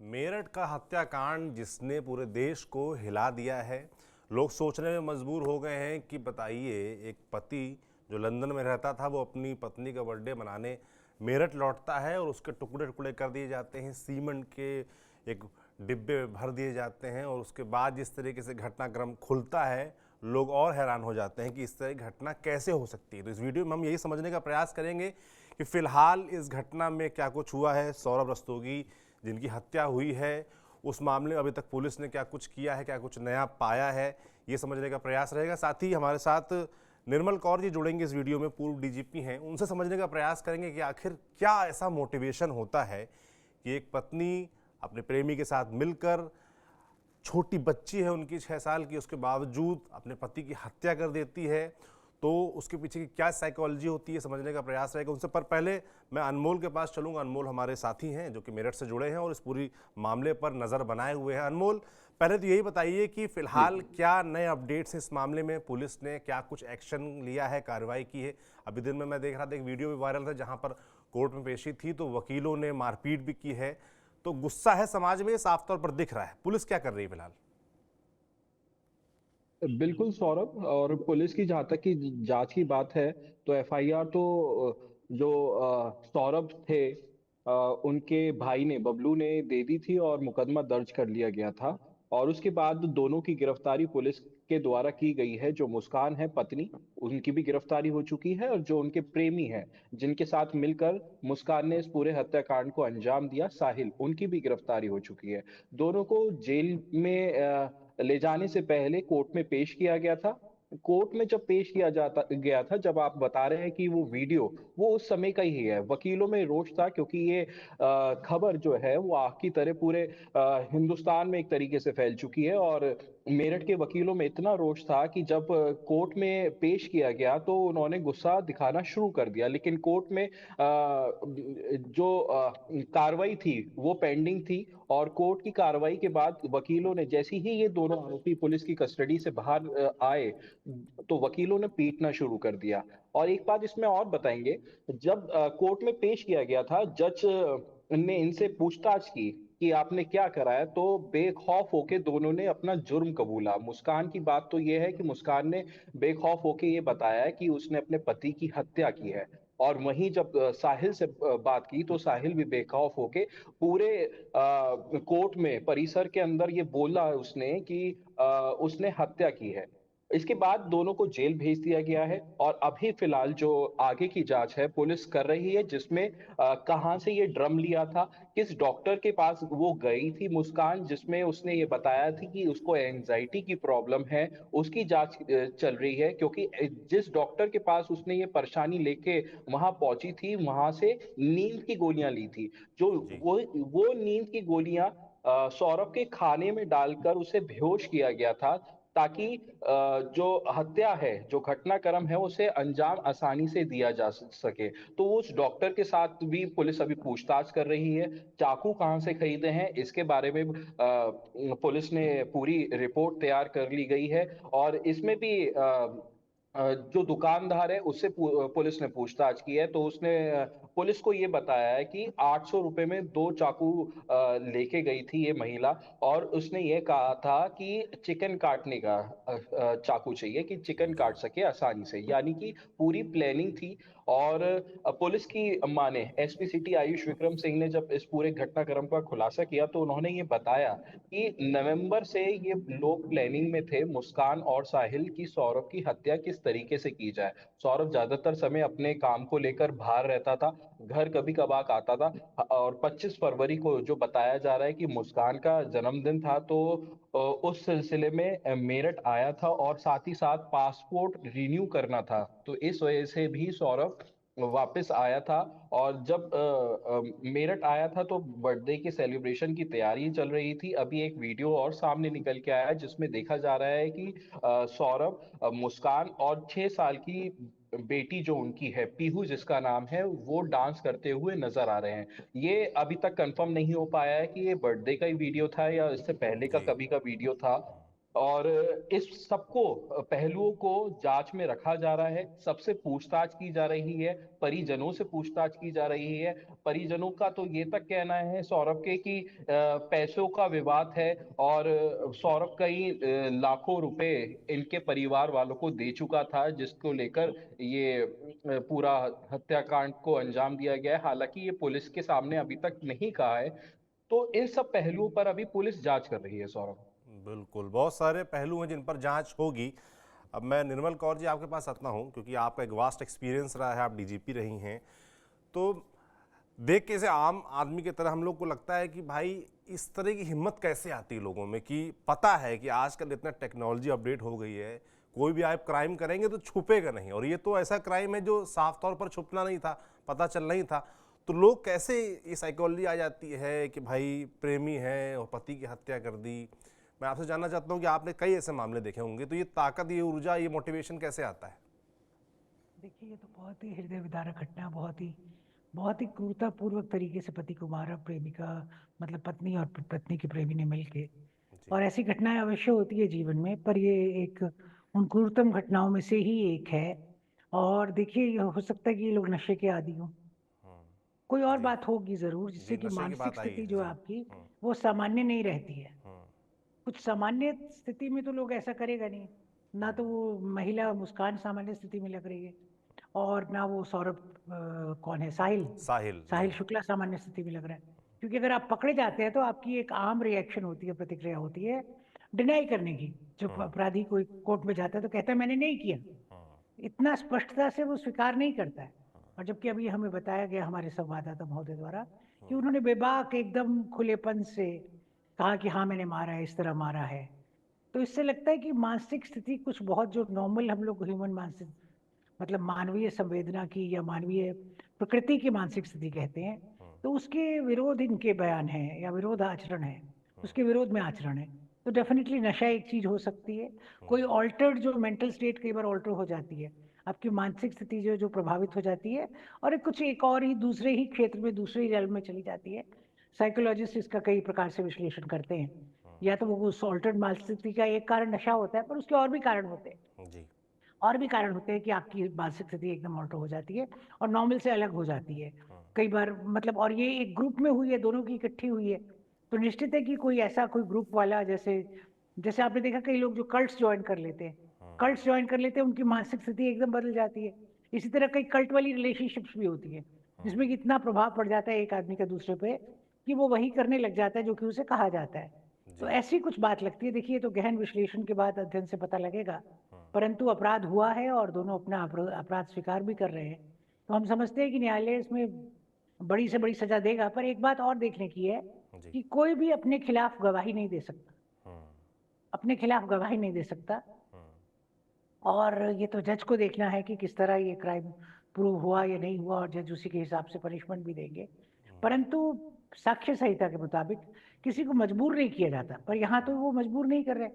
मेरठ का हत्याकांड जिसने पूरे देश को हिला दिया है। लोग सोचने में मजबूर हो गए हैं कि बताइए, एक पति जो लंदन में रहता था वो अपनी पत्नी का बर्थडे मनाने मेरठ लौटता है और उसके टुकड़े टुकड़े कर दिए जाते हैं, सीमेंट के एक डिब्बे भर दिए जाते हैं और उसके बाद जिस तरीके से घटनाक्रम खुलता है, लोग और हैरान हो जाते हैं कि इस तरह की घटना कैसे हो सकती है। तो इस वीडियो में हम यही समझने का प्रयास करेंगे कि फिलहाल इस घटना में क्या कुछ हुआ है। सौरभ रस्तोगी जिनकी हत्या हुई है, उस मामले में अभी तक पुलिस ने क्या कुछ किया है, क्या कुछ नया पाया है, ये समझने का प्रयास रहेगा। साथ ही हमारे साथ निर्मल कौर जी जुड़ेंगे इस वीडियो में, पूर्व डीजीपी हैं। उनसे समझने का प्रयास करेंगे कि आखिर क्या ऐसा मोटिवेशन होता है कि एक पत्नी अपने प्रेमी के साथ मिलकर, छोटी बच्ची है उनकी 6 साल की, उसके बावजूद अपने पति की हत्या कर देती है। तो उसके पीछे की क्या साइकोलॉजी होती है, समझने का प्रयास रहेगा उनसे। पर पहले मैं अनमोल के पास चलूंगा। अनमोल हमारे साथी हैं जो कि मेरठ से जुड़े हैं और इस पूरी मामले पर नज़र बनाए हुए हैं। अनमोल, पहले तो यही बताइए कि जी। फिलहाल क्या नए अपडेट्स हैं इस मामले में, पुलिस ने क्या कुछ एक्शन लिया है, कार्रवाई की है। अभी दिन में मैं देख रहा था एक वीडियो भी वायरल था जहां पर कोर्ट में पेशी थी तो वकीलों ने मारपीट भी की है। तो गुस्सा है समाज में, साफ तौर पर दिख रहा है। पुलिस क्या कर रही है फिलहाल? बिल्कुल सौरभ, और पुलिस की जहाँ तक की जांच की बात है तो एफआईआर तो जो सौरभ थे, उनके भाई ने, बबलू ने दे दी थी और मुकदमा दर्ज कर लिया गया था। और उसके बाद दोनों की गिरफ्तारी पुलिस के द्वारा की गई है। जो मुस्कान है पत्नी, उनकी भी गिरफ्तारी हो चुकी है, और जो उनके प्रेमी हैं जिनके साथ मिलकर मुस्कान ने इस पूरे हत्याकांड को अंजाम दिया, साहिल, उनकी भी गिरफ्तारी हो चुकी है। दोनों को जेल में ले जाने से पहले कोर्ट में पेश किया गया था। कोर्ट में जब पेश किया जाता गया था, जब आप बता रहे हैं कि वो वीडियो, वो उस समय का ही है। वकीलों में रोष था क्योंकि ये खबर जो है वो आग की तरह पूरे हिंदुस्तान में एक तरीके से फैल चुकी है। और मेरठ के वकीलों में इतना रोष था कि जब कोर्ट में पेश किया गया तो उन्होंने गुस्सा दिखाना शुरू कर दिया। लेकिन कोर्ट में जो कार्रवाई थी वो पेंडिंग थी, और कोर्ट की कार्रवाई के बाद वकीलों ने, जैसे ही ये दोनों आरोपी पुलिस की कस्टडी से बाहर आए, तो वकीलों ने पीटना शुरू कर दिया। और एक बात इसमें और बताएंगे, जब कोर्ट में पेश किया गया था, जज ने इनसे पूछताछ की कि आपने क्या कराया, तो बेखौफ होके दोनों ने अपना जुर्म कबूला। मुस्कान की बात तो ये है कि मुस्कान ने बेखौफ होके ये बताया है कि उसने अपने पति की हत्या की है। और वहीं जब साहिल से बात की तो साहिल भी बेखौफ होके पूरे कोर्ट में, परिसर के अंदर ये बोला उसने कि उसने हत्या की है। इसके बाद दोनों को जेल भेज दिया गया है, और अभी फिलहाल जो आगे की जांच है पुलिस कर रही है, जिसमें कहाँ से ये ड्रम लिया था, किस डॉक्टर के पास वो गई थी मुस्कान, जिसमें उसने ये बताया थी कि उसको एंजाइटी की प्रॉब्लम है, उसकी जांच चल रही है। क्योंकि जिस डॉक्टर के पास उसने ये परेशानी लेके वहां पहुंची थी, वहां से नींद की गोलियां ली थी। जो जी। वो नींद की गोलियां सौरभ के खाने में डालकर उसे बेहोश किया गया था, ताकि जो हत्या है, जो घटनाक्रम है, उसे अंजाम आसानी से दिया जा सके। तो वो उस डॉक्टर के साथ भी पुलिस अभी पूछताछ कर रही है। चाकू कहाँ से खरीदे हैं, इसके बारे में पुलिस ने पूरी रिपोर्ट तैयार कर ली गई है। और इसमें भी जो दुकानदार है उससे पुलिस ने पूछताछ की है, तो उसने पुलिस को ये बताया है कि 800 रुपए में 2 चाकू लेके गई थी ये महिला। और उसने ये कहा था कि चिकन काटने का चाकू चाहिए, कि चिकन जी। काट सके आसानी से, यानी कि पूरी प्लानिंग थी। और पुलिस की माने, एसपी सिटी आयुष विक्रम सिंह ने जब इस पूरे घटनाक्रम का खुलासा किया तो उन्होंने ये बताया कि नवंबर से ये लोग प्लानिंग में थे, मुस्कान और साहिल, की सौरभ की हत्या किस तरीके से की जाए। सौरभ ज्यादातर समय अपने काम को लेकर बाहर रहता था, घर कभी कभार आता था। और 25 फरवरी को जो बताया जा रहा है कि मुस्कान का जन्मदिन था, तो उस सिलसिले में मेरठ आया था, और साथ ही साथ पासपोर्ट रिन्यू करना था। तो इस वजह से भी सौरभ वापस आया था। और जब मेरठ आया था तो बर्थडे के सेलिब्रेशन की तैयारी चल रही थी। अभी एक वीडियो और सामने निकल के आया है जिसमें देखा जा रहा है कि सौरभ, मुस्कान और 6 साल की बेटी जो उनकी है, पीहू जिसका नाम है, वो डांस करते हुए नजर आ रहे हैं। ये अभी तक कंफर्म नहीं हो पाया है कि ये बर्थडे का ही वीडियो था या इससे पहले का जी। कभी का वीडियो था। और इस सबको पहलुओं को जांच में रखा जा रहा है, सबसे पूछताछ की जा रही है, परिजनों से पूछताछ की जा रही है। परिजनों का तो ये तक कहना है सौरभ के कि पैसों का विवाद है और सौरभ कई लाखों रुपए इनके परिवार वालों को दे चुका था, जिसको लेकर ये पूरा हत्याकांड को अंजाम दिया गया है। हालांकि ये पुलिस के सामने अभी तक नहीं कहा है। तो इन सब पहलुओं पर अभी पुलिस जांच कर रही है सौरभ। बिल्कुल, बहुत सारे पहलू हैं जिन पर जांच होगी। अब मैं निर्मल कौर जी आपके पास आता हूं, क्योंकि आपका एक वास्ट एक्सपीरियंस रहा है, आप डीजीपी रही हैं। तो देख के इसे आम आदमी की तरह हम लोग को लगता है कि भाई इस तरह की हिम्मत कैसे आती है लोगों में, कि पता है कि आजकल इतना टेक्नोलॉजी अपडेट हो गई है, कोई भी आप क्राइम करेंगे तो छुपेगा नहीं, और ये तो ऐसा क्राइम है जो साफ तौर पर छुपना नहीं था, पता चलना ही था। तो लोग कैसे ये साइकोलॉजी आ जाती है कि भाई प्रेमी है और पति की हत्या कर दी। मैं आपसे जानना चाहता हूँ कि आपने कई ऐसे मामले देखे होंगे, तो ये ताकत, ये ऊर्जा, ये मोटिवेशन कैसे आता है? देखिए, ये तो बहुत ही हृदय विदारक घटना, बहुत ही क्रूरतापूर्वक तरीके से पति को मारा, प्रेमिका मतलब पत्नी और पत्नी के प्रेमी ने मिलके। जी। और ऐसी घटनाएं अवश्य होती है जीवन में, पर ये एक उन क्रूरतम घटनाओं में से ही एक है। और देखिए, ये हो सकता है कि ये लोग नशे के आदी हों, कोई और जी। बात होगी जरूर, जी, जिससे कि नशे की मानसिक बात आई स्थिति है जो है जी। आपकी वो सामान्य नहीं रहती है। हम्म। कुछ सामान्य स्थिति में तो लोग ऐसा करेगा नहीं, ना तो वो महिला मुस्कान सामान्य स्थिति में लग रही है, और ना वो सौरभ कौन है, साहिल साहिल साहिल जी। शुक्ला सामान्य स्थिति में लग रहा है। क्योंकि अगर आप पकड़े जाते हैं तो आपकी एक आम रिएक्शन होती है, प्रतिक्रिया होती है डिनाई करने की। जब अपराधी कोई कोर्ट में जाता है तो कहता है मैंने नहीं किया, इतना स्पष्टता से वो स्वीकार नहीं करता है। और जबकि अभी हमें बताया गया हमारे संवाददाता महोदय द्वारा कि उन्होंने बेबाक एकदम खुलेपन से कहा कि हाँ मैंने मारा है, इस तरह मारा है। तो इससे लगता है कि मानसिक स्थिति कुछ बहुत, जो नॉर्मल हम लोग ह्यूमन मानसिक मतलब मानवीय संवेदना की या मानवीय प्रकृति की मानसिक स्थिति कहते हैं, तो उसके विरोध इनके बयान है या विरोध आचरण है, उसके विरोध में आचरण है। तो डेफिनेटली नशा एक चीज हो सकती है, कोई ऑल्टर्ड जो मेंटल स्टेट कई बार ऑल्टर हो जाती है, आपकी मानसिक स्थिति जो जो प्रभावित हो जाती है, और कुछ एक और ही दूसरे ही क्षेत्र में, दूसरे ही रेल में चली जाती है। साइकोलॉजिस्ट इसका कई प्रकार से विश्लेषण करते हैं। या तो वो उस ऑल्टर्ड मानसिक स्थिति का एक कारण नशा होता है, पर उसके और भी कारण होते हैं, जी। और भी कारण होते हैं कि आपकी मानसिक स्थिति एकदम ऑल्टर हो जाती है और नॉर्मल से अलग हो जाती है कई बार। मतलब और ये एक ग्रुप में हुई है, दोनों की इकट्ठी हुई है, तो निश्चित है कि कोई ऐसा कोई ग्रुप वाला, जैसे जैसे आपने देखा कई लोग जो कल्ट्स ज्वाइन कर लेते हैं, कल्ट्स ज्वाइन कर लेते हैं, उनकी मानसिक स्थिति एकदम बदल जाती है। इसी तरह कई कल्ट वाली रिलेशनशिप्स भी होती है, जिसमें कि इतना प्रभाव पड़ जाता है एक आदमी का दूसरे पे कि वो वही करने लग जाता है जो कि उसे कहा जाता है। तो ऐसी कुछ बात लगती है। देखिए, तो गहन विश्लेषण के बाद, अध्ययन से पता लगेगा, परंतु अपराध हुआ है और दोनों अपना अपराध स्वीकार भी कर रहे हैं। तो हम समझते हैं कि न्यायालय इसमें बड़ी से बड़ी सजा देगा। पर एक बात और देखने की है जी। कि कोई भी अपने खिलाफ गवाही नहीं दे सकता, अपने खिलाफ गवाही नहीं दे सकता। और ये तो जज को देखना है कि किस तरह ये क्राइम प्रूव हुआ या नहीं हुआ, और जज उसी के हिसाब से पनिशमेंट भी देंगे। परंतु साक्ष्य संहिता के मुताबिक किसी को मजबूर नहीं किया जाता, पर यहाँ तो वो मजबूर नहीं कर रहे,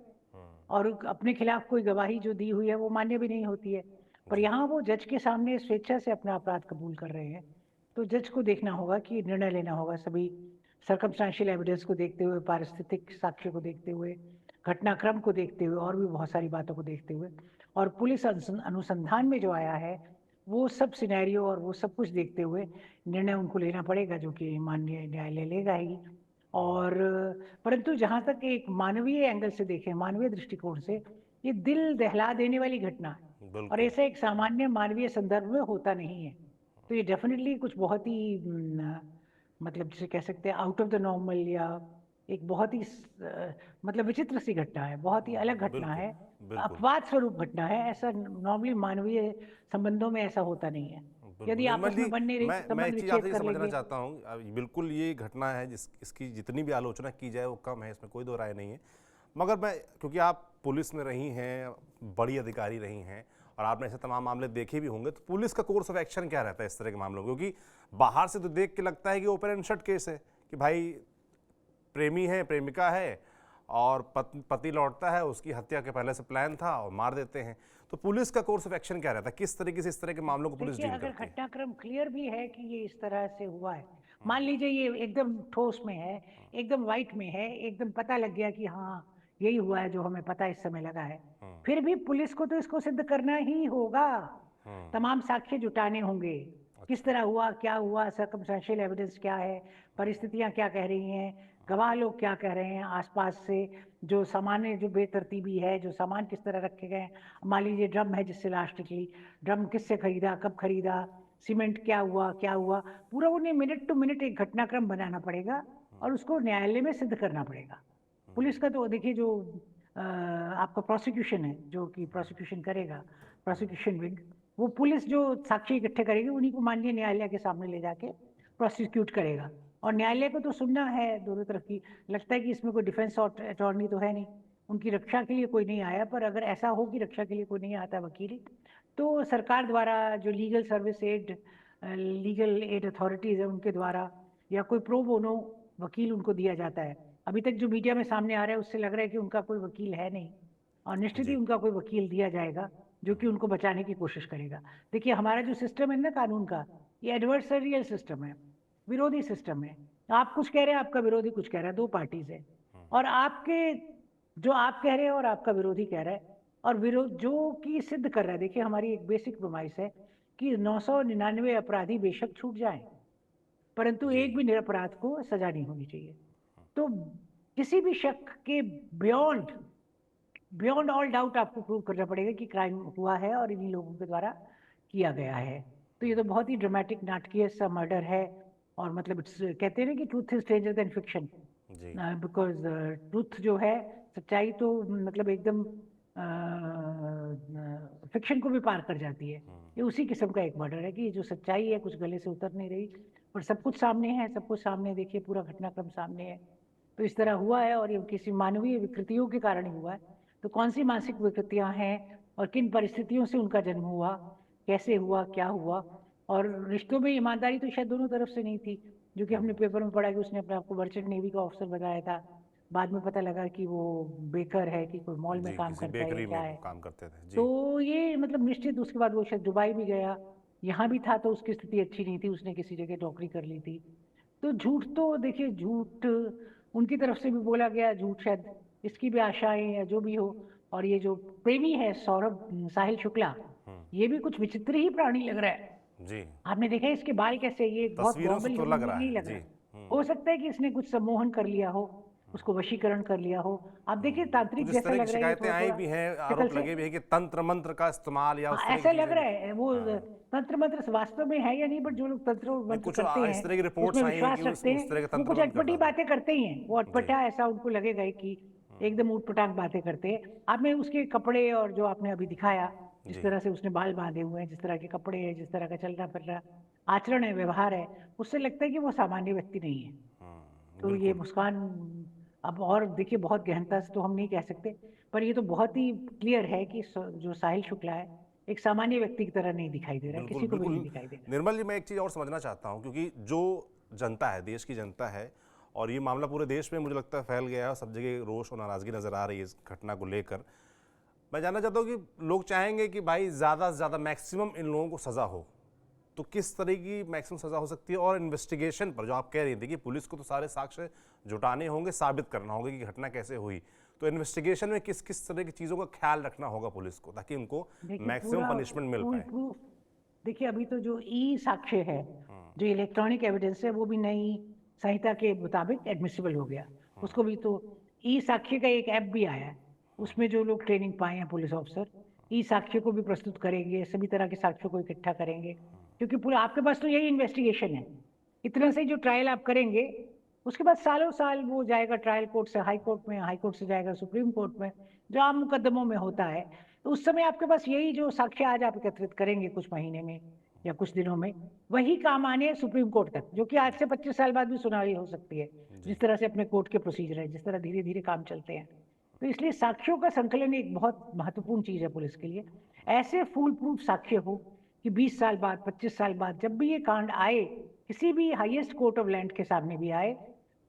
और अपने खिलाफ कोई गवाही जो दी हुई है वो मान्य भी नहीं होती है। पर यहाँ वो जज के सामने स्वेच्छा से अपना अपराध कबूल कर रहे हैं। तो जज को देखना होगा कि निर्णय लेना होगा, सभी सर्कमस्टेंशियल एविडेंस को देखते हुए, पारिस्थितिक साक्ष्य को देखते हुए, घटनाक्रम को देखते हुए, और भी बहुत सारी बातों को देखते हुए, और पुलिस अनुसंधान में जो आया है वो सब सिनेरियो और वो सब कुछ देखते हुए निर्णय उनको लेना पड़ेगा, जो कि माननीय न्यायालय लेगा ही। और परंतु जहां तक एक मानवीय एंगल से देखें, मानवीय दृष्टिकोण से, ये दिल दहला देने वाली घटना है, और बिल्कुल। ऐसा एक सामान्य मानवीय संदर्भ में होता नहीं है। तो ये डेफिनेटली कुछ बहुत ही मतलब जिसे कह सकते हैं आउट ऑफ द नॉर्मल, या एक बहुत ही मतलब विचित्र सी घटना है, बहुत ही अलग घटना बिल्कुल। है, बिल्कुल। अपवाद स्वरूप घटना है। ऐसा नॉर्मली मानवीय संबंधों में ऐसा होता नहीं है। बिल्कुल यदि निर्मल आपस जी, में बन नहीं रही तो मैं संबंध एक चीज़ विच्छेद आपसे ये कर समझना लेंगे। चाहता हूँ। बिल्कुल ये घटना है इसकी जितनी भी आलोचना की जाए वो कम है, इसमें कोई दो राय नहीं है। मगर मैं, क्योंकि आप पुलिस में रही हैं, बड़ी अधिकारी रही हैं, और आपने ऐसे तमाम मामले देखे भी होंगे, तो पुलिस का कोर्स ऑफ एक्शन क्या रहता है इस तरह के मामलों में? क्योंकि बाहर से तो देख के लगता है कि ओपन एंड शट केस है, कि भाई प्रेमी है, प्रेमिका है, और पति लौटता है, उसकी हत्या के पहले से प्लान था और मार देते हैं। तो पुलिस का कोर्स ऑफ एक्शन क्या रहता है? किस तरीके से इस तरह के मामलों को पुलिस देखिए, डील अगर करती है? घटनाक्रम क्लियर भी है कि ये इस तरह से हुआ है, मान लीजिए ये एकदम ठोस में है, एकदम वाइट में है, एकदम पता लग गया कि हाँ यही हुआ है जो हमें पता इस समय लगा है। फिर भी पुलिस को तो इसको सिद्ध करना ही होगा, तमाम साक्ष्य जुटाने होंगे, किस तरह हुआ, क्या हुआ, सर्कमस्टेंशियल एविडेंस क्या है, परिस्थितियां क्या कह रही हैं, गवाह लोग क्या कह रहे हैं, आसपास से जो सामान्य जो बेतरतीबी है, जो सामान किस तरह रखे गए। मान लीजिए ड्रम है जिससे लास्ट निकली, ड्रम किससे खरीदा, कब खरीदा, सीमेंट क्या हुआ, पूरा उन्हें मिनट टू मिनट एक घटनाक्रम बनाना पड़ेगा और उसको न्यायालय में सिद्ध करना पड़ेगा। पुलिस का तो देखिए जो आपका प्रोसिक्यूशन है, जो कि प्रोसिक्यूशन करेगा, प्रोसिक्यूशन विंग, वो पुलिस जो साक्ष्य इकट्ठे करेगी उन्हीं को माननीय न्यायालय के सामने ले जाके प्रोसिक्यूट करेगा। और न्यायालय को तो सुनना है दोनों तरफ की। लगता है कि इसमें कोई डिफेंस अटॉर्नी तो है नहीं, उनकी रक्षा के लिए कोई नहीं आया, पर अगर ऐसा हो कि रक्षा के लिए कोई नहीं आता वकील, तो सरकार द्वारा जो legal service aid, legal aid authorities है उनके द्वारा, या कोई प्रो बोनो वकील उनको दिया जाता है। अभी तक जो मीडिया में सामने आ रहा है उससे लग रहा है कि उनका कोई वकील है नहीं, और निश्चित ही उनका कोई वकील दिया जाएगा जो कि उनको बचाने की कोशिश करेगा। देखिए हमारा जो सिस्टम है ना कानून का, ये एडवर्सरियल सिस्टम है, विरोधी सिस्टम है। आप कुछ कह रहे हैं, आपका विरोधी कुछ कह रहा है, दो पार्टीज है, और आपके जो आप कह रहे हैं और आपका विरोधी कह रहा है, और विरोध जो कि सिद्ध कर रहा है। देखिए हमारी एक बेसिक प्रोमाइस है कि 999 अपराधी बेशक छूट जाएं, परंतु एक भी निरपराध को सजा नहीं होनी चाहिए। तो किसी भी शक के बियॉन्ड ऑल डाउट आपको प्रूव करना पड़ेगा कि क्राइम हुआ है और इन्हीं लोगों के द्वारा किया गया है। तो ये तो बहुत ही ड्रामेटिक नाटकीय सा मर्डर है, और मतलब कहते हैं ना कि truth is stranger then fiction, because truth जो है, सच्चाई तो मतलब एकदम फिक्शन को भी पार कर जाती है। ये उसी किस्म का एक मर्डर है कि जो सच्चाई है कुछ गले से उतर नहीं रही, और सब कुछ सामने है, सब कुछ सामने, देखिए पूरा घटनाक्रम सामने है। तो इस तरह हुआ है, और ये किसी मानवीय विकृतियों के कारण ही हुआ है। तो कौन सी मानसिक विकृतियां हैं और किन परिस्थितियों से उनका जन्म हुआ, कैसे हुआ, क्या हुआ, और रिश्तों में ईमानदारी तो शायद दोनों तरफ से नहीं थी, जो कि हमने पेपर में पढ़ा कि उसने अपने आप को मर्चेंट नेवी का ऑफिसर बताया था, बाद में पता लगा कि वो बेकर है, कि कोई मॉल में काम करता है, क्या है, काम करते थे जी। तो ये मतलब निश्चित उसके बाद वो शायद दुबई भी गया, यहाँ भी था, तो उसकी स्थिति अच्छी नहीं थी, उसने किसी जगह नौकरी कर ली थी। तो झूठ तो देखिए, झूठ उनकी तरफ से भी बोला गया, झूठ शायद इसकी भी आशाएं या जो भी हो। और ये जो प्रेमी है सौरभ, साहिल शुक्ला, ये भी कुछ विचित्र ही प्राणी लग रहा है जी। आपने देखा है इसके बाल कैसे, ये बहुत तस्वीरों से नॉर्मल तो लग रहा नहीं है लग जी। रहा। हो सकता है कि इसने कुछ सम्मोहन कर लिया हो, उसको वशीकरण कर लिया हो। आप देखिए तांत्रिक कुछ इस जैसा तरह की लग रहा है, ये शिकायतें थोड़ा आई थोड़ा भी हैं, शक्ल आरोप से। लगे भी हैं कि तंत्र मंत्र का इस्तेमाल या उस तरह की ऐसा लग चीजें रहा है, वो तंत्र मंत्र वास्तव में है या नहीं, बट जो लोग तंत्र मंत्र कुछ करते इस तरह की हैं, रिपोर्ट्स उसमें आई हैं विश्वास कि रखते उस तरह हैं, का वो तंत्र कुछ मंत्र अटपटी करता था। बातें करते ही हैं। वो अटपटा ऐसा उनको लगेगा कि एकदम ऊटपटांग बातें करते हैं। आपने उसके कपड़े और जो आपने अभी दिखाया, जिस तरह से उसने बाल बांधे हुए हैं, जिस तरह के कपड़े हैं, जिस तरह का चलना फिरना आचरण है, व्यवहार है, उससे लगता है कि वो सामान्य व्यक्ति नहीं है। तो ये मुस्कान, अब और देखिए बहुत गहनता से तो हम नहीं कह सकते, पर ये तो बहुत ही क्लियर है कि जो साहिल शुक्ला है एक सामान्य व्यक्ति की तरह नहीं दिखाई दे रहा है, किसी को भी नहीं दिखाई दे रहा। निर्मल जी, मैं एक चीज़ और समझना चाहता हूँ, क्योंकि जो जनता है, देश की जनता है, और ये मामला पूरे देश में मुझे लगता है फैल गया है, और सब जगह रोष और नाराज़गी नज़र आ रही है इस घटना को लेकर। मैं जानना चाहता हूँ कि लोग चाहेंगे कि भाई ज़्यादा से ज़्यादा मैक्सिमम इन लोगों को सज़ा हो, तो किस तरह की मैक्सिमम सज़ा हो सकती है? और इन्वेस्टिगेशन पर जो आप कह रही थी कि पुलिस को तो सारे साक्ष्य जुटाने होंगे, साबित करना होगा कि घटना कैसे हुई, तो इन्वेस्टिगेशन में किस किस तरह की चीज़ों का ख्याल रखना होगा पुलिस को, ताकि उनको मैक्सिमम पनिशमेंट मिल पाए? देखिए अभी तो जो ई साक्ष्य है, जो इलेक्ट्रॉनिक एविडेंस है, वो भी नई संहिता के मुताबिक एडमिसिबल हो गया। उसको भी तो ई साक्ष्य का एक ऐप भी आया है, उसमें जो लोग ट्रेनिंग पाए हैं पुलिस ऑफिसर, ई साक्ष्य को भी प्रस्तुत करेंगे, सभी तरह के साक्ष्यों को इकट्ठा करेंगे, क्योंकि पूरा आपके पास तो यही इन्वेस्टिगेशन है। इतना से जो ट्रायल आप करेंगे, उसके बाद सालों साल वो जाएगा ट्रायल कोर्ट से हाई कोर्ट में, हाई कोर्ट से जाएगा सुप्रीम कोर्ट में, जो आम मुकदमों में होता है। तो उस समय आपके पास यही जो साक्ष्य आज आप एकत्रित करेंगे कुछ महीने में या कुछ दिनों में, वही काम आने सुप्रीम कोर्ट तक, जो कि आज से 25 साल बाद भी सुनवाई हो सकती है, जिस तरह से अपने कोर्ट के प्रोसीजर है, जिस तरह धीरे धीरे काम चलते हैं। तो इसलिए साक्ष्यों का संकलन एक बहुत महत्वपूर्ण चीज है पुलिस के लिए। ऐसे फूल प्रूफ साक्ष्य हो कि 20 साल बाद, 25 साल बाद जब भी ये कांड आए, किसी भी हाईएस्ट कोर्ट ऑफ लैंड के सामने भी आए,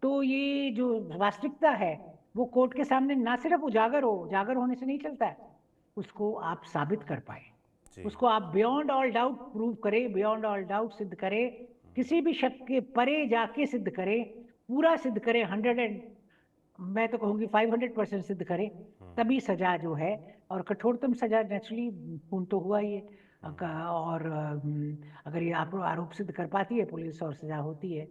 तो ये जो वास्तविकता है वो कोर्ट के सामने ना सिर्फ उजागर हो, उजागर होने से नहीं चलता है, उसको आप साबित कर पाए, उसको आप बियॉन्ड ऑल डाउट प्रूव करें, बियॉन्ड ऑल डाउट सिद्ध करें, किसी भी शक के परे जाके सिद्ध करें, पूरा सिद्ध करें, 100 मैं तो कहूँगी 500% सिद्ध करे तभी सजा जो है, और कठोरतम सजा नेचुरली खून तो हुआ ही है। और अगर ये आरोप सिद्ध कर पाती है पुलिस और सजा होती है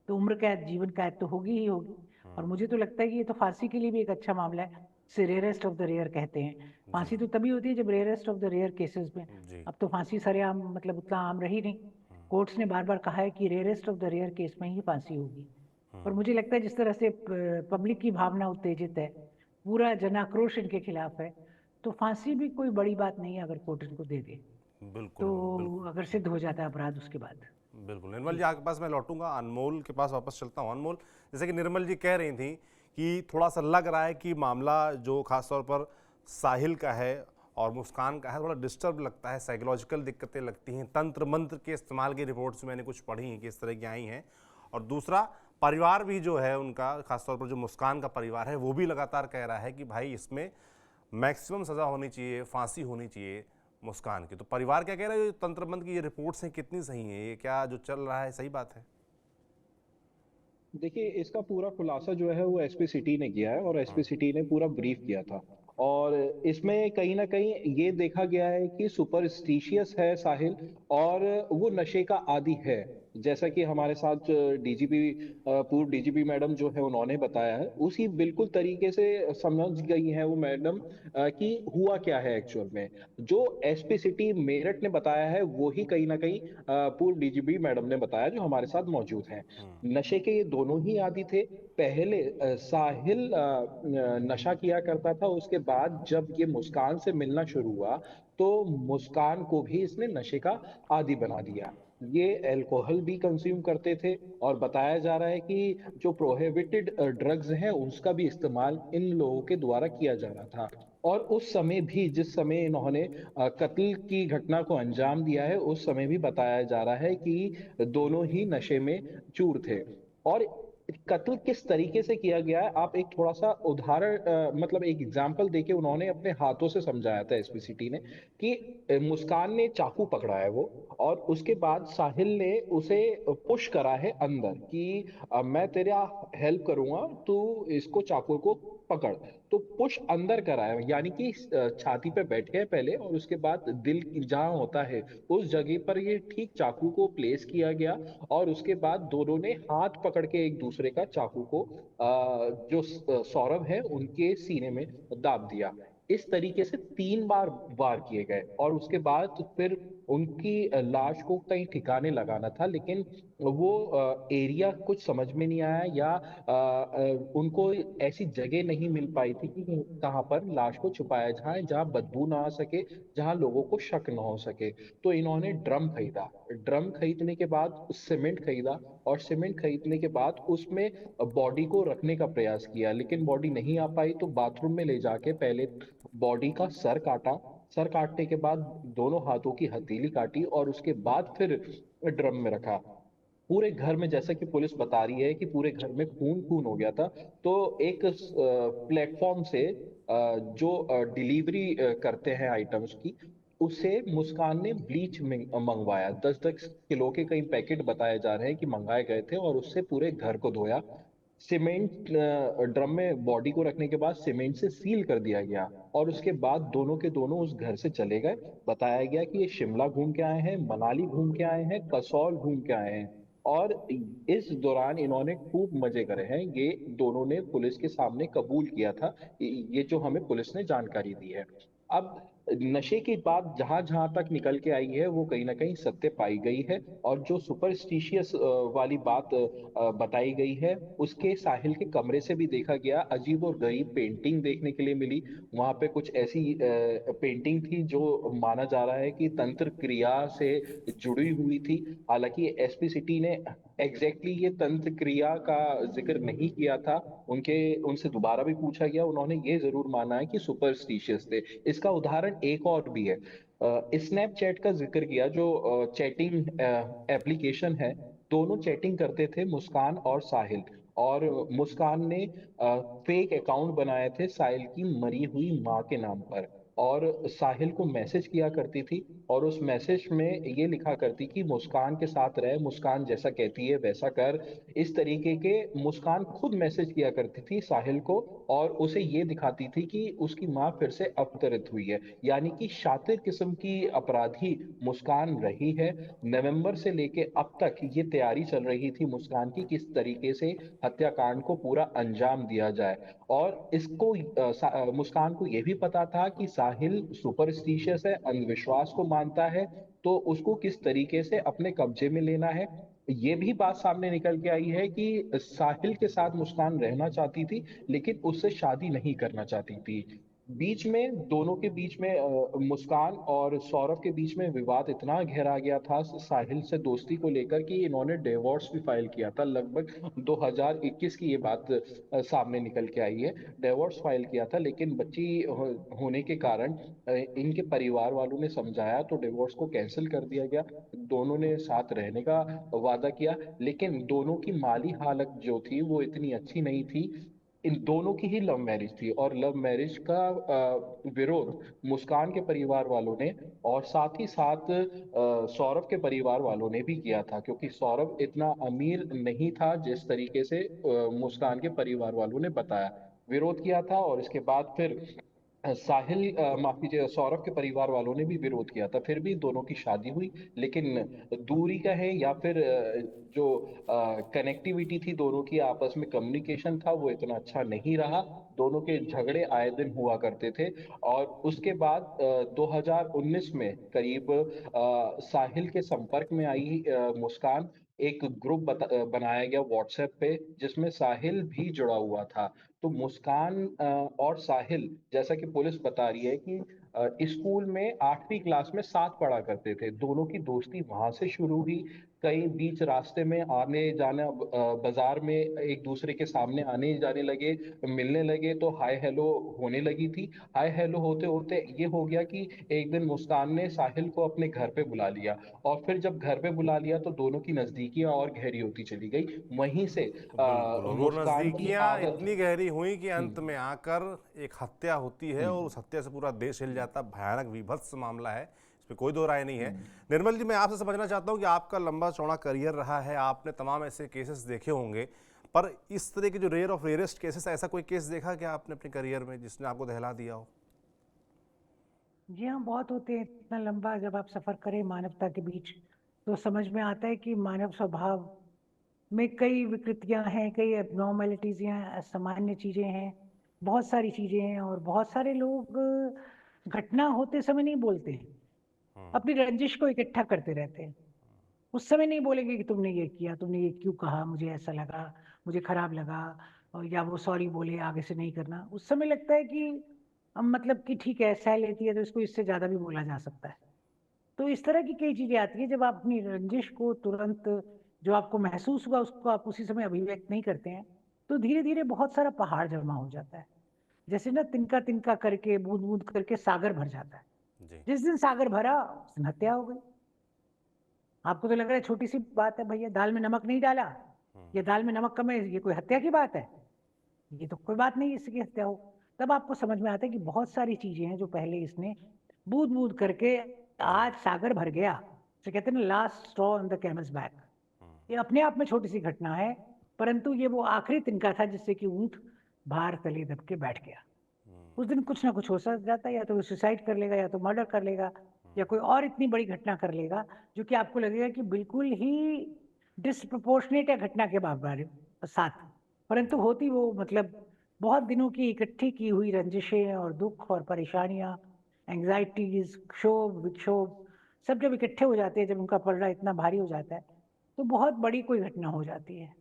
तो उम्र कैद, जीवन कैद तो होगी ही होगी। और मुझे तो लगता है कि ये तो फांसी के लिए भी एक अच्छा मामला है। इसे रेयरेस्ट ऑफ द रेयर कहते हैं। फांसी तो तभी होती है जब rarest of the rare cases में। जी। अब तो फांसी सरेआम मतलब उतना आम रही नहीं। कोर्ट्स ने बार बार कहा है कि rarest of the rare case में ही फांसी होगी। पर मुझे लगता है जिस तरह से पब्लिक की भावना उत्तेजित है, पूरा जन आक्रोश इनके खिलाफ है, तो फांसी भी कोई बड़ी बात नहीं है अगर कोर्ट इनको दे दे बिल्कुल, तो, बिल्कुल। अगर सिद्ध हो जाता है अपराध उसके बाद। बिल्कुल। निर्मल जी। जी आपके पास मैं लौटूंगा, अनमोल के पास वापस चलता हूँ। अनमोल, जैसे कि निर्मल जी कह रही थी कि थोड़ा सा लग रहा है कि मामला जो खासतौर पर साहिल का है और मुस्कान का है, थोड़ा डिस्टर्ब लगता है, साइकोलॉजिकल दिक्कतें लगती हैं, तंत्र मंत्र के इस्तेमाल की रिपोर्ट्स मैंने कुछ पढ़ी हैं कि इस तरह की आई हैं। और दूसरा, परिवार भी जो है उनका, खासतौर पर जो मुस्कान का परिवार है, वो भी लगातार कह रहा है कि भाई इसमें मैक्सिमम सज़ा होनी चाहिए, फांसी होनी चाहिए मुस्कान की। तो परिवार क्या कह रहा है, तंत्र मंत्र की ये रिपोर्ट्स हैं कितनी सही हैं, ये क्या जो चल रहा है सही बात है? देखिए, इसका पूरा खुलासा जो है वो एसपी सिटी ने किया है और एसपी सिटी ने पूरा ब्रीफ किया था। और इसमें कहीं ना कहीं ये देखा गया है कि सुपरस्टिशियस है साहिल, और वो नशे का आदी है। जैसा कि हमारे साथ डीजीपी, पूर्व डीजीपी मैडम जो है उन्होंने बताया है, उसी बिल्कुल तरीके से समझ गई है वो मैडम कि हुआ क्या है एक्चुअल में। जो एसपी सिटी मेरठ ने बताया है वो ही कहीं ना कहीं पूर्व डीजीपी मैडम ने बताया, जो हमारे साथ मौजूद हैं। नशे के ये दोनों ही आदी थे। पहले साहिल नशा किया करता था, उसके बाद जब ये मुस्कान से मिलना शुरू हुआ तो मुस्कान को भी इसने नशे का आदी बना दिया। ये अल्कोहल भी कंज्यूम करते थे, और बताया जा रहा है कि जो प्रोहिबिटेड ड्रग्स हैं उसका भी इस्तेमाल इन लोगों के द्वारा किया जा रहा था। और उस समय भी, जिस समय इन्होंने कत्ल की घटना को अंजाम दिया है, उस समय भी बताया जा रहा है कि दोनों ही नशे में चूर थे। और कत्ल किस तरीके से किया गया है, आप एक थोड़ा सा उदाहरण, मतलब एक एग्जांपल देके उन्होंने अपने हाथों से समझाया था एसपीसीटी ने कि मुस्कान ने चाकू पकड़ा है वो, और उसके बाद साहिल ने उसे पुश करा है अंदर कि मैं तेरा हेल्प करूंगा, तू इसको चाकू को पकड़। तो पुश अंदर करा है, यानी कि छाती पे बैठे हैं पहले, और उसके बाद दिल जहां होता है उस जगह पर ये ठीक चाकू को प्लेस किया गया। और उसके बाद दोनों ने हाथ पकड़ के एक दूसरे का चाकू को जो सौरभ है उनके सीने में दाब दिया। इस तरीके से 3 बार वार किए गए, और उसके बाद फिर उनकी लाश को कहीं ठिकाने लगाना था, लेकिन वो एरिया कुछ समझ में नहीं आया, या उनको ऐसी जगह नहीं मिल पाई थी कि कहाँ पर लाश को छुपाया जाए जहाँ बदबू ना आ सके, जहाँ लोगों को शक ना हो सके। तो इन्होंने ड्रम खरीदा। ड्रम खरीदने के बाद सीमेंट खरीदा, और सीमेंट खरीदने के बाद उसमें बॉडी को रखने का प्रयास किया, लेकिन बॉडी नहीं आ पाई, तो बाथरूम में ले जाके पहले बॉडी का सर काटा। सर काटने के बाद दोनों हाथों की हथेली काटी, और उसके बाद फिर ड्रम में रखा। पूरे घर में, जैसा कि पुलिस बता रही है कि पूरे घर में खून खून हो गया था। तो एक प्लेटफॉर्म से जो डिलीवरी करते हैं आइटम्स की, उसे मुस्कान ने ब्लीच में मंगवाया। 10-10 किलो के कई पैकेट बताए जा रहे हैं कि मंगाए गए थे, और उससे पूरे घर को धोया। सीमेंट ड्रम में बॉडी को रखने के बाद सीमेंट से सील कर दिया गया, और उसके बाद दोनों के दोनों उस घर से चले गए। बताया गया कि ये शिमला घूम के आए हैं, मनाली घूम के आए हैं, कसौल घूम के आए हैं। और इस दौरान इन्होंने खूब मजे करे हैं। ये दोनों ने पुलिस के सामने कबूल किया था, ये जो हमें पुलिस ने जानकारी दी है। अब नशे की बात जहां जहां तक निकल के आई है वो कहीं ना कहीं सत्य पाई गई है। और जो सुपरस्टिशियस वाली बात बताई गई है, उसके साहिल के कमरे से भी देखा गया, अजीब और गरीब पेंटिंग देखने के लिए मिली। वहां पे कुछ ऐसी पेंटिंग थी जो माना जा रहा है कि तंत्र क्रिया से जुड़ी हुई थी। हालांकि एसपी सिटी ने ये तंत्र क्रिया का जिक्र नहीं किया था। उनसे दोबारा भी पूछा गया, उन्होंने ये जरूर माना है कि सुपरस्टिशियस थे। इसका उदाहरण एक और भी है। स्नैपचैट का जिक्र किया, जो चैटिंग एप्लीकेशन है। दोनों चैटिंग करते थे, मुस्कान और साहिल। और मुस्कान ने फेक अकाउंट बनाए थे साहिल की मरी हुई माँ के नाम पर। और साहिल को मैसेज किया करती थी और उस मैसेज में ये लिखा करती कि मुस्कान के साथ रहे, मुस्कान जैसा कहती है वैसा कर। इस तरीके के मुस्कान खुद मैसेज किया करती थी साहिल को और उसे ये दिखाती थी कि उसकी माँ फिर से अवतरित हुई है। यानी कि शातिर किस्म की अपराधी मुस्कान रही है। नवंबर से लेके अब तक ये तैयारी चल रही थी मुस्कान की किस तरीके से हत्याकांड को पूरा अंजाम दिया जाए। और इसको मुस्कान को यह भी पता था कि साहिल सुपरस्टिशियस है, अंधविश्वास को मानता है, तो उसको किस तरीके से अपने कब्जे में लेना है। ये भी बात सामने निकल के आई है कि साहिल के साथ मुस्कान रहना चाहती थी लेकिन उससे शादी नहीं करना चाहती थी। बीच में दोनों के बीच में मुस्कान और सौरभ के बीच में विवाद इतना गहरा गया था साहिल से दोस्ती को लेकर कि इन्होंने डिवोर्स भी फाइल किया था। लगभग 2021 की ये बात सामने निकल के आई है। डिवोर्स फाइल किया था लेकिन बच्ची होने के कारण इनके परिवार वालों ने समझाया तो डिवोर्स को कैंसिल कर दिया गया। दोनों ने साथ रहने का वादा किया लेकिन दोनों की माली हालत जो थी वो इतनी अच्छी नहीं थी। इन दोनों की ही लव मैरिज थी और लव मैरिज का विरोध मुस्कान के परिवार वालों ने और साथ ही साथ सौरभ के परिवार वालों ने भी किया था क्योंकि सौरभ इतना अमीर नहीं था जिस तरीके से मुस्कान के परिवार वालों ने बताया। विरोध किया था और इसके बाद फिर साहिल माफ कीजिए सौरभ के परिवार वालों ने भी विरोध किया था। फिर भी दोनों की शादी हुई लेकिन दूरी का है या फिर जो कनेक्टिविटी थी दोनों की आपस में कम्युनिकेशन था वो इतना अच्छा नहीं रहा। दोनों के झगड़े आए दिन हुआ करते थे। और उसके बाद 2019 में करीब साहिल के संपर्क में आई मुस्कान। एक ग्रुप बनाया गया व्हाट्सएप पे जिसमें साहिल भी जुड़ा हुआ था। तो मुस्कान और साहिल जैसा कि पुलिस बता रही है कि स्कूल में 8वीं क्लास में साथ पढ़ा करते थे। दोनों की दोस्ती वहां से शुरू हुई। कई बीच रास्ते में आने जाना बाजार में एक दूसरे के सामने आने जाने लगे, मिलने लगे तो हाय हेलो होने लगी थी। हाय हेलो होते होते ये हो गया कि एक दिन मुस्कान ने साहिल को अपने घर पे बुला लिया और फिर जब घर पे बुला लिया तो दोनों की नजदीकियां और गहरी होती चली गई। वहीं से बिल्कुल, और वो मुस्कान की नज़दीकियाँ आदत। इतनी गहरी हुई कि अंत में आकर एक हत्या होती है और उस हत्या से पूरा देश हिल जाता। भयानक विभत्स मामला है, इसमें कोई दो राय नहीं है। निर्मल जी, मैं आपसे समझना चाहता हूँ कि आपका लंबा चौड़ा करियर रहा है, आपने तमाम ऐसे केसेस देखे होंगे, पर इस तरह के जो रेयर ऑफ रेयरेस्ट केसेस, ऐसा कोई केस देखा क्या आपने अपने करियर में जिसने आपको दहला दिया हो? जी हाँ, बहुत होते हैं। इतना लंबा जब आप सफर करें मानवता के बीच तो समझ में आता है कि मानव स्वभाव में कई विकृतियां हैं, कई एबनॉर्मेलिटीज हैं, असामान्य चीजें हैं, बहुत सारी चीजें हैं। और बहुत सारे लोग घटना होते समय नहीं बोलते हैं, अपनी रंजिश को इकट्ठा करते रहते हैं। उस समय नहीं बोलेंगे कि तुमने ये किया, तुमने ये क्यों कहा, मुझे ऐसा लगा, मुझे खराब लगा, और या वो सॉरी बोले, आगे से नहीं करना। उस समय लगता है कि मतलब कि ठीक है, सह लेती है तो इसको इससे ज्यादा भी बोला जा सकता है। तो इस तरह की कई चीजें आती है जब आप अपनी रंजिश को तुरंत, जो आपको महसूस हुआ उसको आप उसी समय अभिव्यक्त नहीं करते हैं, तो धीरे धीरे बहुत सारा पहाड़ जमा हो जाता है। जैसे ना तिनका तिनका करके, बूंद बूंद करके सागर भर जाता है। जी। जिस दिन सागर भरा उस दिन हत्या हो गई। आपको तो लग रहा है छोटी सी बात है, भैया दाल में नमक नहीं डाला या दाल में नमक कम है, ये कोई हत्या की बात है? ये तो कोई बात नहीं इसकी हत्या हो। तब आपको समझ में आता है कि बहुत सारी चीजें हैं जो पहले इसने बूंद बूंद करके आज सागर भर गया। तो कहते हैं ना, last straw on the camel's back. ये अपने आप में छोटी सी घटना है, परंतु ये वो आखिरी तिनका था जिससे कि ऊंट भार तले दब के बैठ गया। उस दिन कुछ ना कुछ हो सक जाता है, या तो सुसाइड कर लेगा, या तो मर्डर कर लेगा, या कोई और इतनी बड़ी घटना कर लेगा जो कि आपको लगेगा कि बिल्कुल ही डिसप्रोपोर्शनेट है घटना के बारे साथ। परंतु होती वो मतलब बहुत दिनों की इकट्ठी की हुई रंजिशें और दुख और परेशानियां, एंग्जाइटीज, क्षोभ विक्षोभ, सब जब इकट्ठे हो जाते हैं, जब उनका पलड़ा इतना भारी हो जाता है, तो बहुत बड़ी कोई घटना हो जाती है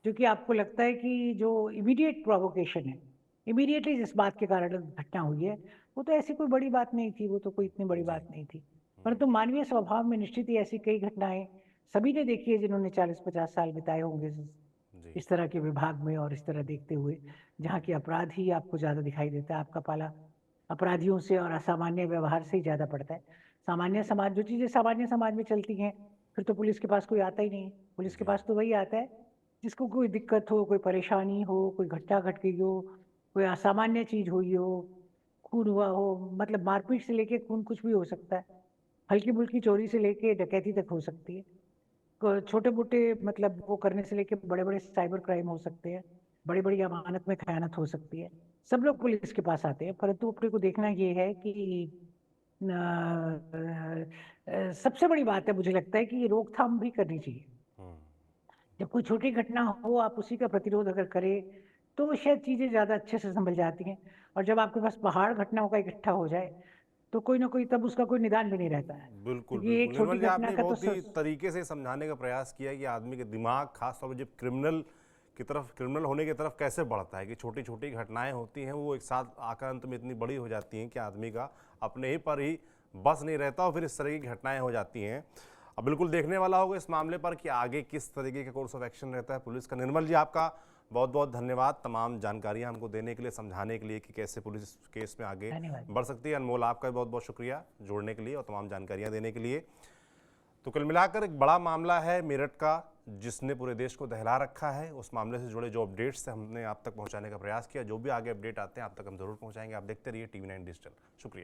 जो कि आपको लगता है कि जो इमीडिएट प्रोवोकेशन है, इमीडिएटली जिस बात के कारण घटना हुई है, वो तो ऐसी कोई बड़ी बात नहीं थी, वो तो कोई इतनी बड़ी बात नहीं थी। परंतु मानवीय स्वभाव में निश्चित ही ऐसी कई घटनाएं सभी ने देखी है जिन्होंने 40-50 साल बिताए होंगे जी। इस तरह के विभाग में और इस तरह देखते हुए, जहाँ की अपराध ही आपको ज्यादा दिखाई देता है। आपका पाला अपराधियों से और असामान्य व्यवहार से ही ज्यादा पड़ता है। सामान्य समाज, जो चीजें सामान्य समाज में चलती हैं, फिर तो पुलिस के पास कोई आता ही नहीं है। पुलिस के जी। पास तो वही आता है जिसको कोई दिक्कत हो, कोई परेशानी हो, कोई घटना घट गई हो, कोई असामान्य चीज हुई हो, खून हुआ हो, मतलब मारपीट से लेके खून कुछ भी हो सकता है। हल्की-फुल्की चोरी से लेके डकैती तक हो सकती है। छोटे-मोटे मतलब वो करने से लेके बड़े-बड़े साइबर क्राइम हो सकते हैं। बड़ी-बड़ी अमानत में खयानत हो सकती है। सब लोग पुलिस के पास आते हैं, परंतु अपने को देखना ये है कि सबसे बड़ी बात है मुझे लगता है कि ये रोकथाम भी करनी चाहिए। जब कोई छोटी घटना हो, आप उसी का प्रतिरोध अगर करें, तो शायद चीज़ें ज़्यादा अच्छे से सँभल जाती हैं। और जब आपके पास पहाड़ घटनाओं का इकट्ठा हो जाए, तो कोई ना कोई तब उसका कोई निदान भी नहीं रहता है। बिल्कुल, क्योंकि बिल्कुल। एक छोटी निर्मल जी, घटना आपने का तो बहुत ही तरीके से समझाने का प्रयास किया कि आदमी के दिमाग, खास तौर पे जब क्रिमिनल होने की तरफ कैसे बढ़ता है, कि छोटी-छोटी घटनाएँ होती हैं, वो एक साथ आकर अंत में इतनी बड़ी हो जाती हैं कि आदमी का अपने ही पर ही बस नहीं रहता और फिर इस तरह की घटनाएँ हो जाती हैं। अब बिल्कुल देखने वाला होगा इस मामले पर कि आगे किस तरीके का कोर्स ऑफ एक्शन रहता है पुलिस का। निर्मल जी, आपका बहुत-बहुत धन्यवाद तमाम जानकारियाँ हमको देने के लिए, समझाने के लिए कि कैसे पुलिस इस केस में आगे धन्यवाद। बढ़ सकती है। अनमोल, आपका भी बहुत-बहुत शुक्रिया जुड़ने के लिए और तमाम जानकारियाँ देने के लिए। तो कुल मिलाकर एक बड़ा मामला है मेरठ का, जिसने पूरे देश को दहला रखा है। उस मामले से जुड़े जो अपडेट्स थे, हमने आप तक पहुंचाने का प्रयास किया। जो भी आगे अपडेट आते हैं आप तक हम जरूर पहुंचाएंगे। आप देखते रहिए TV9 डिजिटल। शुक्रिया।